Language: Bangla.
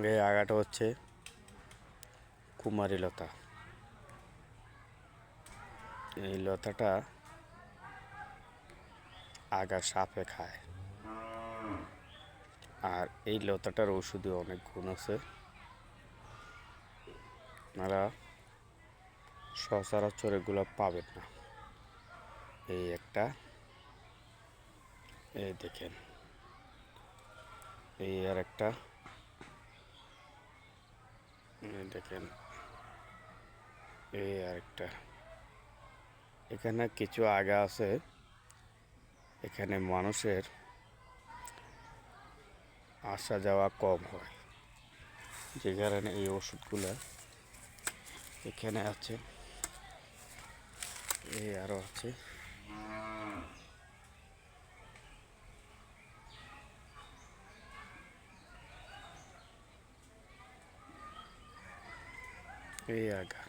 এই আগাটা হচ্ছে কুমারী লতা। এই লতাটা আগা সাপে খায়, আর এই লতাটার ঔষধি অনেক গুণ আছে। আপনারা সচরাচর এগুলো পাবেন না। এই একটা, এই দেখেন, এই আর একটা, এই দেখেন, এই আর একটা। এখানে কিছু আগা আছে, এখানে মানুষের আসা যাওয়া কম হয়, যে কারণে এই ওষুধগুলো এখানে আছে। এই আরও আছে, এই আগা।